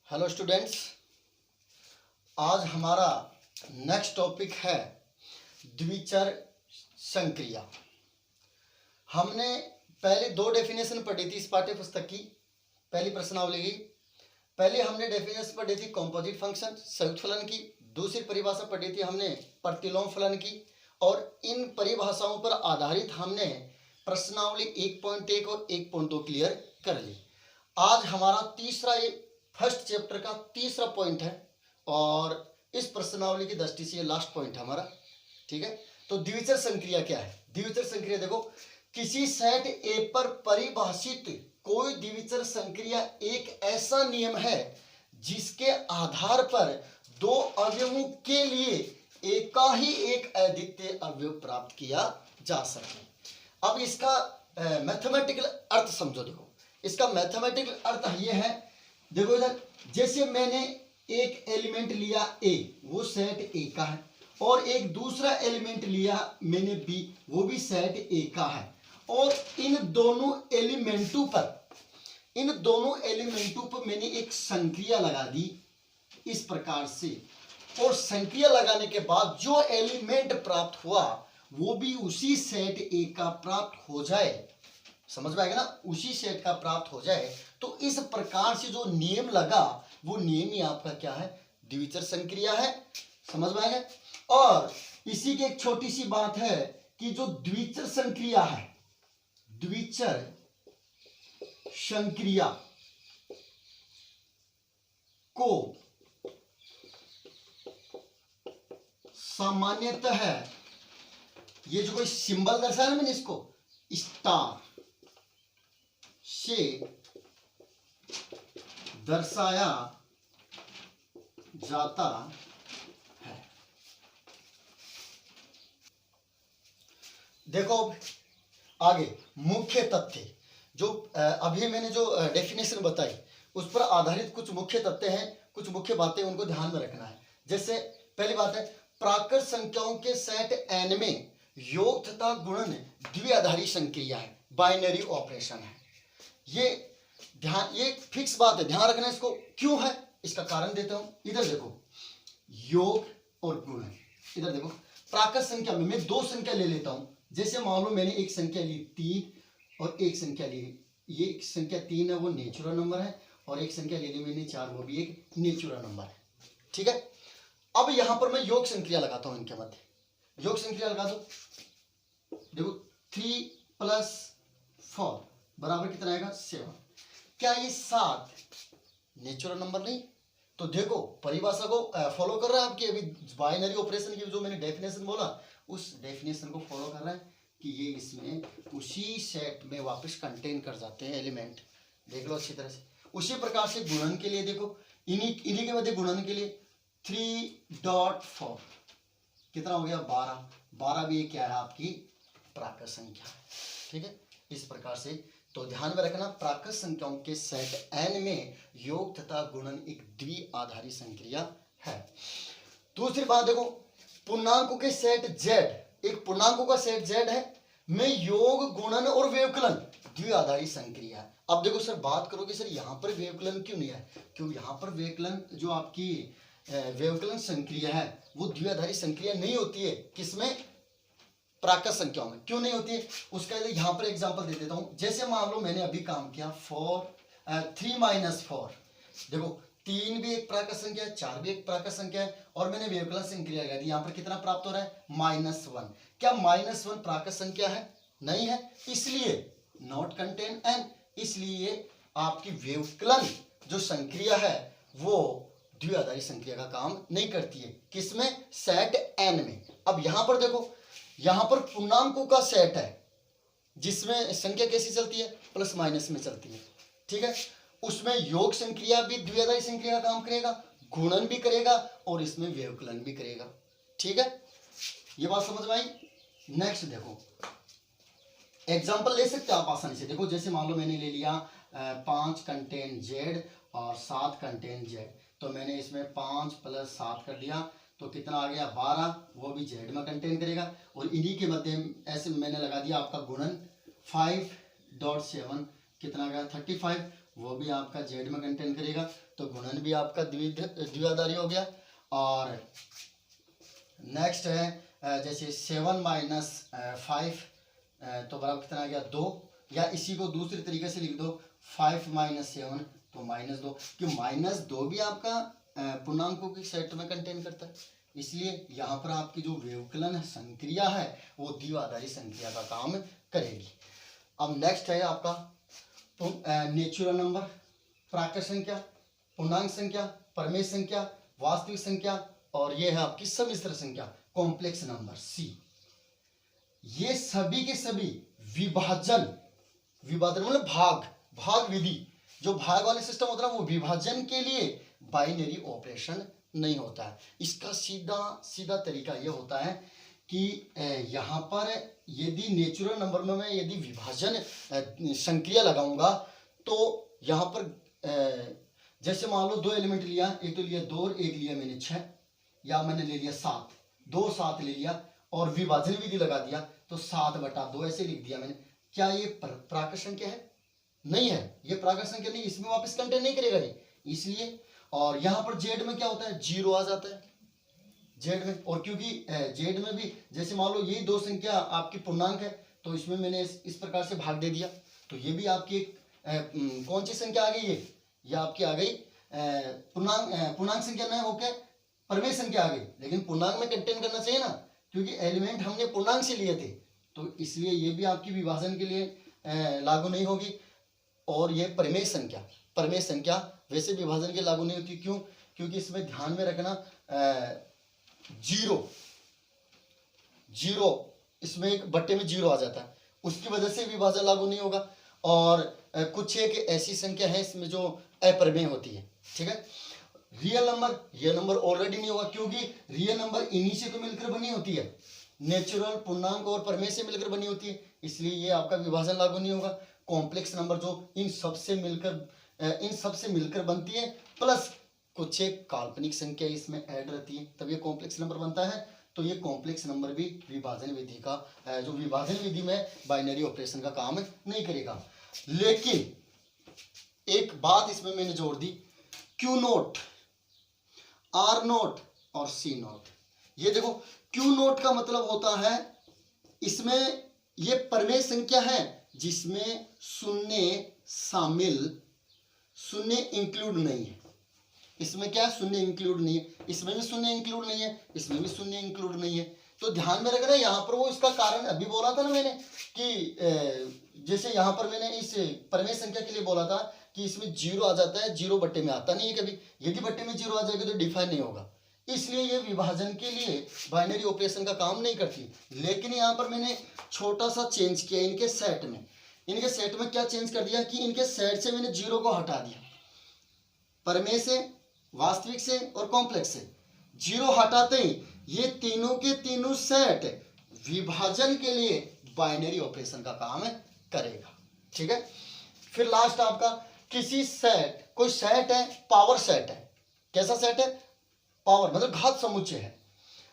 Hello students, आज हमारा next topic है द्विचर संक्रिया। हमने पहले दो डेफिनेशन पढ़ी थी इस पाठ्य पुस्तक की। पहली प्रश्नावली की पहले हमने डेफिनेशन पढ़ी थी कॉम्पोजिट फंक्शन संयुक्त फलन की। दूसरी परिभाषा पढ़ी थी हमने प्रतिलोम फलन की। और इन परिभाषाओं पर आधारित हमने प्रश्नावली 1.1 और 1.2 क्लियर कर ली। आज हमारा फर्स्ट चैप्टर का तीसरा पॉइंट है और इस प्रश्नावली की दृष्टि से ये लास्ट पॉइंट है हमारा। ठीक है, तो द्विचर संक्रिया क्या है? द्विचर संक्रिया देखो, किसी सेट ए पर परिभाषित कोई द्विचर संक्रिया एक ऐसा नियम है जिसके आधार पर दो अवयवों के लिए एका ही एक अद्वितीय अवयव प्राप्त किया जा सके। अब इसका मैथमेटिकल अर्थ समझो। देखो, इसका मैथमेटिकल अर्थ ये है, देखो इधर, जैसे मैंने एक एलिमेंट लिया ए, वो सेट ए का है, और एक दूसरा एलिमेंट लिया मैंने बी, वो भी सेट ए का है, और इन दोनों एलिमेंटों पर मैंने एक संक्रिया लगा दी इस प्रकार से। और संक्रिया लगाने के बाद जो एलिमेंट प्राप्त हुआ वो भी उसी सेट ए का प्राप्त हो जाए, समझ में आएगा ना, उसी सेट का प्राप्त हो जाए, तो इस प्रकार से जो नियम लगा वो नियम ही आपका क्या है? द्विचर संक्रिया है। समझ में आएगा। और इसी की एक छोटी सी बात है कि जो द्विचर संक्रिया है, द्विचर संक्रिया को सामान्यतः है, ये जो कोई सिंबल दर्शाया ना मैंने, इसको स्टार से दर्शाया जाता है। देखो आगे मुख्य तथ्य, जो अभी मैंने जो डेफिनेशन बताई उस पर आधारित कुछ मुख्य तथ्य हैं, कुछ मुख्य बातें उनको ध्यान में रखना है। जैसे पहली बात है, प्राकृत संख्याओं के सेट एन में योग तथा गुणन द्विआधारी संक्रिया है, बाइनरी ऑपरेशन है। ये फिक्स बात है, ध्यान रखना इसको। क्यों है इसका कारण देता हूं। इधर देखो, योग और गुणन। इधर देखो, प्राकृत संख्या में मैं दो संख्या ले लेता हूं। जैसे मान लो मैंने एक संख्या ली 3 और एक संख्या ली, ये संख्या 3 है वो नेचुरल नंबर है, और एक संख्या ले ली मैंने 4, वो भी एक नेचुरल नंबर है। ठीक है, अब यहां पर मैं योग संक्रिया लगाता हूं इनके मध्य। योग संक्रिया लगा दो, देखो 3 + 4 बराबर कितना आएगा? 7। क्या ये 7 नेचुरल नंबर नहीं? तो देखो परिभाषा को फॉलो कर रहा है आपकी, अभी बाइनरी ऑपरेशन की जो मैंने डेफिनेशन बोला उस डेफिनेशन को फॉलो कर रहा है कि ये इसमें उसी सेट में वापस कंटेन कर जाते हैं एलिमेंट। देख लो अच्छी तरह से। उसी प्रकार से गुणन के लिए देखो, इन्हीं के मध्य गुणन के लिए 3.4 कितना हो गया? 12। 12 भी क्या है? आपकी प्राकृत संख्या है। ठीक है, इस प्रकार से तो ध्यान में रखना, प्राकृत संख्याओं के सेट n में योग तथा गुणन एक द्विआधारी संक्रिया है। दूसरी बात देखो, पूर्णांकों के सेट z, एक पूर्णांकों का सेट z है, में योग गुणन और व्यवकलन द्विआधारी संक्रिया है। अब देखो सर, बात करोगे सर यहाँ पर व्यवकलन क्यों नहीं है? क्यों यहाँ पर व्यवकलन जो आपकी व्यवकलन संक्रिया है वो द्विआधारी संक्रिया नहीं होती है। किसमें? प्राकृत संख्याओं में। क्यों नहीं होती है उसका यहां पर एग्जांपल दे देता हूं। जैसे मान लो मैंने अभी काम किया 3 - 4, देखो 3 भी एक प्राकृत संख्या है, 4 भी एक प्राकृत संख्या है, और मैंने व्यवकलन संक्रिया लगा दी। यहां पर कितना प्राप्त हो रहा है? -1। क्या -1 प्राकृत संख्या है? नहीं है, इसलिए नॉट कंटेन n, इसलिए आपकी व्यवकलन जो संक्रिया है वो द्विआधारी संक्रिया का काम नहीं करती है। किसमें? सेट n में। अब यहां पर देखो, यहां पर पूर्णांकों का सेट है जिसमें संख्या कैसी चलती है? प्लस माइनस में चलती है। ठीक है, उसमें योग संक्रिया भी द्विआधारी संक्रिया का काम करेगा, गुणन भी करेगा, और इसमें व्यवकलन भी करेगा। ठीक है, ये बात समझ में आई। नेक्स्ट देखो, एग्जांपल ले सकते हो आप आसानी से। देखो जैसे मान लो मैंने ले लिया 5 कंटेन z और 7 कंटेन z, तो मैंने इसमें 5 + 7 कर दिया, तो कितना आ गया? 12, वो भी z में कंटेन करेगा। और इन्हीं के मध्य ऐसे मैंने लगा दिया आपका गुणन 5.7, कितना गया? 35, वो भी आपका जेड में कंटेन करेगा, तो गुणन भी आपका द्विआधारी हो गया। और नेक्स्ट है जैसे 7 माइनस 5 तो बराबर कितना आ गया 2, या इसी को दूसरे तरीके से लिख दो 5 माइनस 7 तो -2, कि -2 भी आपका पूर्णांकों के सेट में कंटेन करता है, इसलिए यहाँ पर आपकी जो व्यवकलन संक्रिया है वो द्विआधारी संक्रिया का काम करेगी। अब नेक्स्ट है आपका नेचुरल नंबर, प्राकृत संख्या, पूर्णांक संख्या, परमेय संख्या, वास्तविक संख्या, और ये है आपकी सम्मिश्र संख्या कॉम्प्लेक्स नंबर सी। ये सभी के सभी विभाजन मतलब भाग विधि, जो भाग वाले सिस्टम होता है वो विभाजन के लिए बाइनरी ऑपरेशन नहीं होता है। इसका सीधा तरीका ये होता है कि यहाँ पर यदि नेचुरल नंबर में मैं यदि विभाजन संक्रिया लगाऊंगा तो यहाँ पर जैसे मान लो 2 एलिमेंट लिया, एक तो लिया 2 और एक लिया मैंने 6, या मैंने ले लिया 7, 2 7 ले लिया और विभाजन विधि लगा दिया तो 7/2 ऐसे लिख दिया मैंने। क्या ये प्राकृत संख्या है? नहीं है, ये प्राकृत संख्या नहीं, इसमें वापस कंटेन नहीं करेगा ये, इसलिए। और यहाँ पर जेड में क्या होता है 0 आ जाता है जेड में, और क्योंकि जेड में भी जैसे मान लो ये 2 संख्या आपकी पूर्णांक है तो इसमें मैंने इस प्रकार से भाग दे दिया, तो ये भी आपकी एक कौन सी संख्या आ गई, ये आपकी आ गई पूर्णांक संख्या न होकर परमेय संख्या आ गई, लेकिन पूर्णांक में कंटेन करना चाहिए ना, क्योंकि एलिमेंट हमने पूर्णांक से लिए थे, तो इसलिए ये भी आपकी विभाजन के लिए लागू नहीं होगी। और ये परमेय संख्या वैसे विभाजन के लागू नहीं होती, क्यों? क्योंकि इसमें ध्यान में रखना 0 इसमें एक बट्टे में 0 आ जाता है, उसकी वजह से विभाजन लागू नहीं होगा। और कुछ एक ऐसी संख्या है इसमें जो अपरमेय होती है, ठीक है। रियल नंबर ऑलरेडी नहीं होगा, क्योंकि रियल नंबर इन्हीं से तो मिलकर बनी होती है, नेचुरल, पूर्णांक और परमेय से मिलकर बनी होती है, इसलिए ये आपका विभाजन लागू नहीं होगा। कॉम्प्लेक्स नंबर जो इन सब से मिलकर बनती है, प्लस कुछ एक काल्पनिक संख्या इसमें ऐड रहती है, तब ये कॉम्प्लेक्स नंबर बनता है। तो ये कॉम्प्लेक्स नंबर भी विभाजन विधि का जो विभाजन विधि में बाइनरी ऑपरेशन का काम नहीं करेगा। लेकिन एक बात इसमें मैंने जोड़ दी, Q0, R0 और C0। ये देखो Q0 का मतलब होता है इसमें ये परमेय संख्या है जिसमें शून्य इंक्लूड नहीं है। इसमें क्या शून्य इंक्लूड नहीं है, इसमें भी शून्य इंक्लूड नहीं है, इसमें भी शून्य इंक्लूड नहीं है। तो ध्यान में रखना, यहाँ पर वो इसका कारण अभी बोला था ना मैंने कि जैसे यहाँ पर मैंने इस परमेय संख्या के लिए बोला था कि इसमें 0 आ जाता है, 0 बट्टे में आता नहीं है कभी, यदि बट्टे में 0 आ जाएगा तो डिफाइन नहीं होगा, इसलिए ये विभाजन के लिए बाइनरी ऑपरेशन का काम नहीं करती। लेकिन यहाँ पर मैंने छोटा सा चेंज किया इनके सेट में क्या चेंज कर दिया कि इनके सेट से मैंने 0 को हटा दिया, परमेय से, वास्तविक से और कॉम्प्लेक्स से 0 हटाते ही ये तीनों के तीनों सेट विभाजन के लिए बाइनरी ऑपरेशन का काम करेगा, ठीक है। फिर लास्ट आपका कोई सेट है, पावर सेट है। कैसा सेट है? पावर मतलब घात समुच्चय है,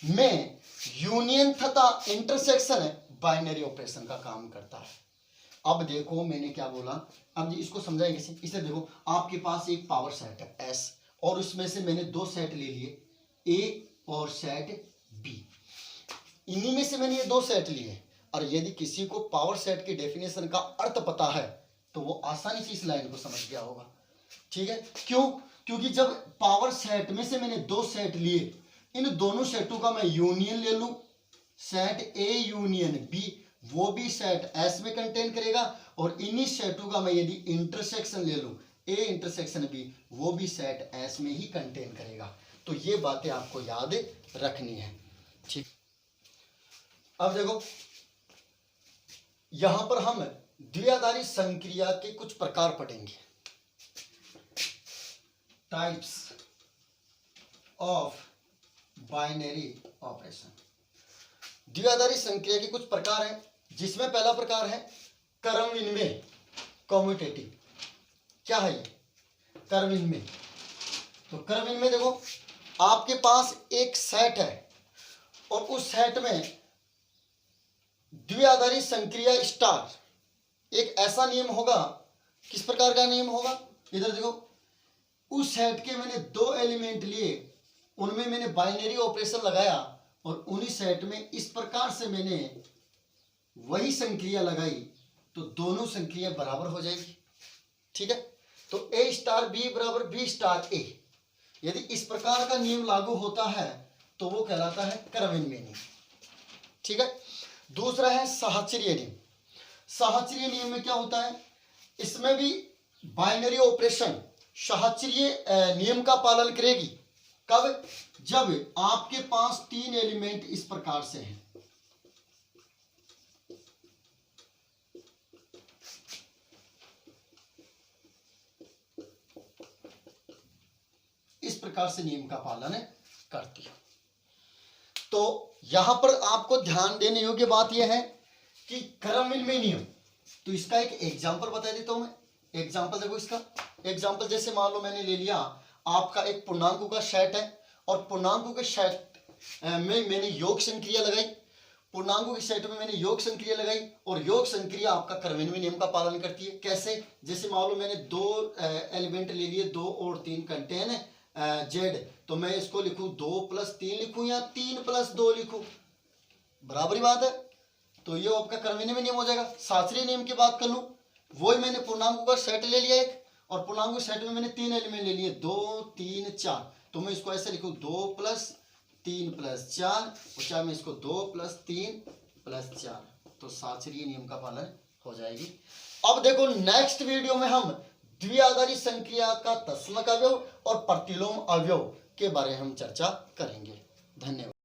में यूनियन तथा इंटरसेक्शन बाइनरी ऑपरेशन का काम करता है। अब देखो मैंने क्या बोला, अब इसको समझाएंगे कैसे। इसे देखो, आपके पास एक पावर सेट है S, और उसमें से मैंने 2 सेट ले लिए, A और सेट B। इन्हीं में से मैंने ये 2 सेट लिए, और यदि किसी को पावर सेट की डेफिनेशन का अर्थ पता है तो वो आसानी से इस लाइन को समझ गया होगा, ठीक है। क्यों? क्योंकि जब पावर सेट में से मैंने 2 सेट लिए, इन दोनों सेटों का मैं यूनियन ले लूं, सेट A यूनियन B, वो भी सेट S में कंटेन करेगा, और इन्हीं सेटों का मैं यदि इंटरसेक्शन ले लूं, A इंटरसेक्शन B, वो भी सेट S में ही कंटेन करेगा। तो ये बातें आपको याद रखनी है, ठीक। अब देखो यहां पर हम द्विआधारी संक्रिया के कुछ प्रकार पढ़ेंगे, टाइप्स ऑफ बाइनरी ऑपरेशन। द्विआधारी संक्रिया के कुछ प्रकार हैं, जिसमें पहला प्रकार है क्रम विनिमय, कम्यूटेटिव। क्या है ये क्रम विनिमय? तो क्रम विनिमय देखो, आपके पास एक सेट है और उस सेट में द्विआधारी संक्रिया स्टार, एक ऐसा नियम होगा, किस प्रकार का नियम होगा? इधर देखो, उस सेट के मैंने 2 एलिमेंट लिए, उनमें मैंने बाइनरी ऑपरेशन लगाया और उन्हीं सेट में इस प्रकार से मैंने वही संक्रिया लगाई, तो दोनों संक्रिया बराबर हो जाएगी। ठीक है, तो ए स्टार बी बराबर बी स्टार ए, यदि इस प्रकार का नियम लागू होता है तो वो कहलाता है कर्विन नियम। ठीक है, दूसरा है साहचर्य नियम। साहचर्य नियम में क्या होता है, इसमें भी बाइनरी ऑपरेशन साहचर्य नियम का पालन करेगी। कब? जब आपके पास 3 एलिमेंट इस प्रकार से हैं, इस प्रकार से नियम का पालन करती है। तो यहां पर आपको ध्यान देने योग्य बात यह है कि क्रमविनिमय नियम, तो इसका एक एग्जांपल बता देता हूं मैं। एग्जांपल देखो, इसका एग्जांपल जैसे मान लो मैंने ले लिया, आपका एक पूर्णांकों का सेट है और पूर्णांकों के सेट में मैंने योग संक्रिया लगाई, पूर्णांकों के सेट में मैंने योग संक्रिया लगाई और योग संक्रिया आपका क्रमविनिमय नियम का पालन करती है। कैसे? जैसे मान लो मैंने 2 एलिमेंट ले लिए, 2 और 3 कंटेन जेड, तो मैं इसको लिखूं 2 + 3 लिखूं या 3 + 2 लिखूं, बराबरी बात है। तो ये आपका क्रमविनिमय नियम हो जाएगा। शास्त्रीय नियम की बात कर लूं, वही मैंने पूर्णांकों का सेट ले लिया एक, और पूर्णांकों के सेट में मैंने 3 एलिमेंट ले लिए, 2 3 4, तो मैं इसको ऐसे लिखूं 2 + 3 + 4, और चाहे मैं इसको 2 + 3 + 4, तो शास्त्रीय नियम का पालन हो जाएगी। अब देखो नेक्स्ट वीडियो में हम द्विआधारी संक्रिया का तत्समक अवयव और प्रतिलोम अवयव के बारे में हम चर्चा करेंगे। धन्यवाद।